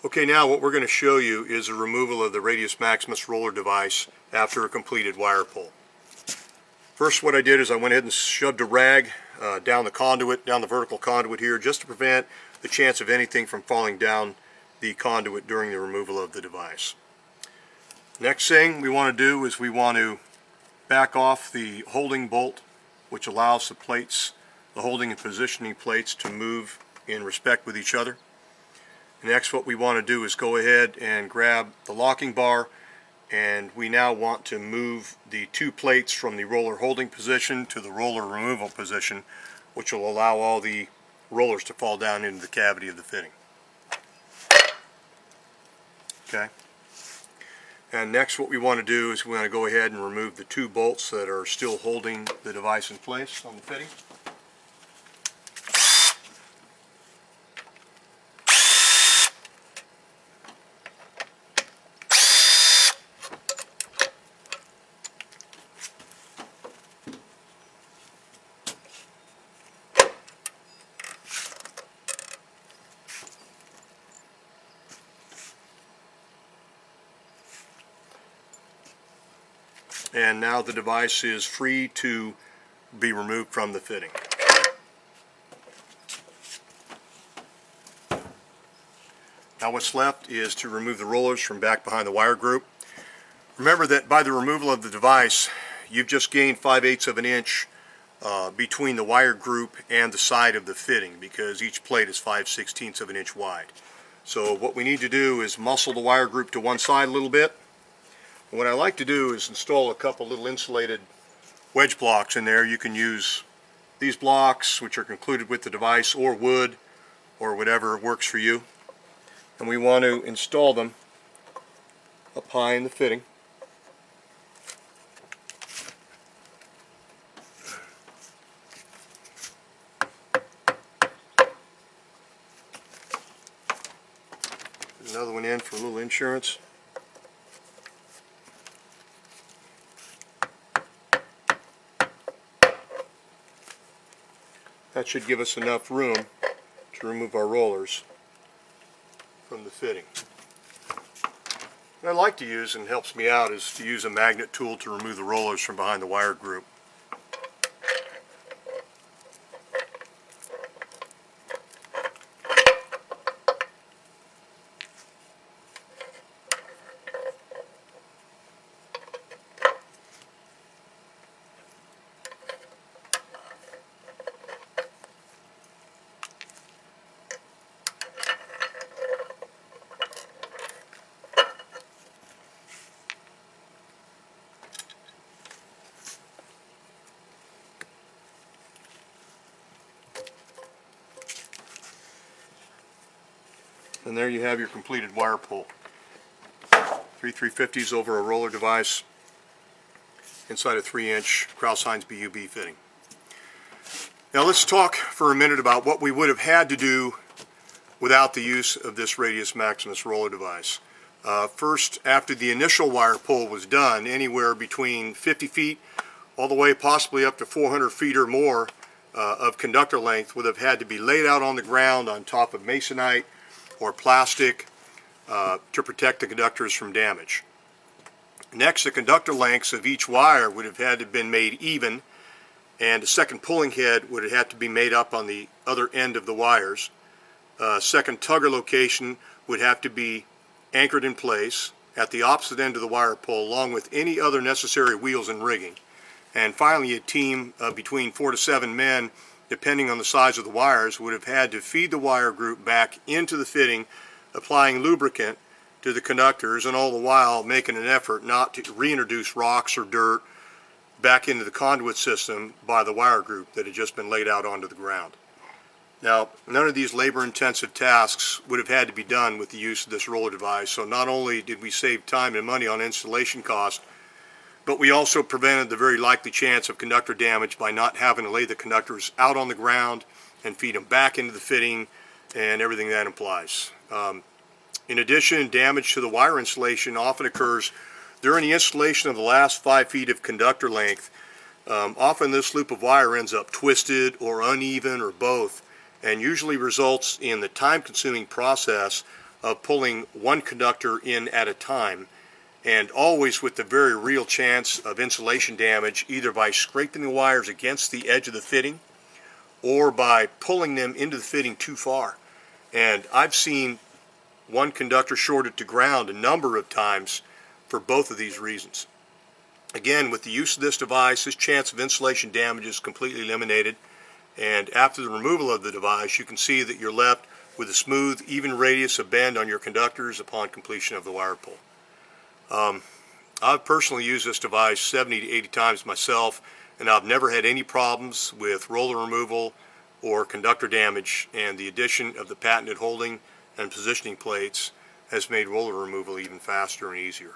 Okay, now what we're going to show you is a removal of the Radius Maximus roller device after a completed wire pull. First, what I did is I went ahead and shoved a rag down the conduit, down the vertical conduit here, just to prevent the chance of anything from falling down the conduit during the removal of the device. Next thing we want to do is we want to back off the holding bolt, which allows the plates, the holding and positioning plates, to move in respect with each other. Next, what we want to do is go ahead and grab the locking bar, and we now want to move the two plates from the roller holding position to the roller removal position, which will allow all the rollers to fall down into the cavity of the fitting. Okay. And next, what we want to do is we want to go ahead and remove the two bolts that are still holding the device in place on the fitting. And now the device is free to be removed from the fitting. Now what's left is to remove the rollers from back behind the wire group. Remember that by the removal of the device, you've just gained 5/8 of an inch between the wire group and the side of the fitting, because each plate is 5/16 of an inch wide. So what we need to do is muscle the wire group to one side a little bit. What I like to do is install a couple little insulated wedge blocks in there. You can use these blocks, which are included with the device, or wood, or whatever works for you. And we want to install them up high in the fitting. Put another one in for a little insurance. That should give us enough room to remove our rollers from the fitting. What I like to use, and helps me out, is to use a magnet tool to remove the rollers from behind the wire group. And there you have your completed wire pull. 3/350s over a roller device inside a 3-inch Krauss-Heinz BUB fitting. Now let's talk for a minute about what we would have had to do without the use of this Radius Maximus roller device. First, after the initial wire pull was done, anywhere between 50 feet all the way possibly up to 400 feet or more of conductor length would have had to be laid out on the ground on top of masonite or plastic to protect the conductors from damage. Next, the conductor lengths of each wire would have had to have been made even, and a second pulling head would have had to be made up on the other end of the wires. Second tugger location would have to be anchored in place at the opposite end of the wire pull, along with any other necessary wheels and rigging. And finally, a team of between 4 to 7 men, depending on the size of the wires, would have had to feed the wire group back into the fitting, applying lubricant to the conductors, and all the while making an effort not to reintroduce rocks or dirt back into the conduit system by the wire group that had just been laid out onto the ground. Now, none of these labor-intensive tasks would have had to be done with the use of this roller device, so not only did we save time and money on installation costs, but we also prevented the very likely chance of conductor damage by not having to lay the conductors out on the ground and feed them back into the fitting and everything that implies. In addition, damage to the wire insulation often occurs during the installation of the last 5 feet of conductor length. Often this loop of wire ends up twisted or uneven or both, and usually results in the time-consuming process of pulling one conductor in at a time, and always with the very real chance of insulation damage, either by scraping the wires against the edge of the fitting or by pulling them into the fitting too far. And I've seen one conductor shorted to ground a number of times for both of these reasons. Again, with the use of this device, this chance of insulation damage is completely eliminated, and after the removal of the device, you can see that you're left with a smooth, even radius of bend on your conductors upon completion of the wire pull. I've personally used this device 70 to 80 times myself, and I've never had any problems with roller removal or conductor damage, and the addition of the patented holding and positioning plates has made roller removal even faster and easier.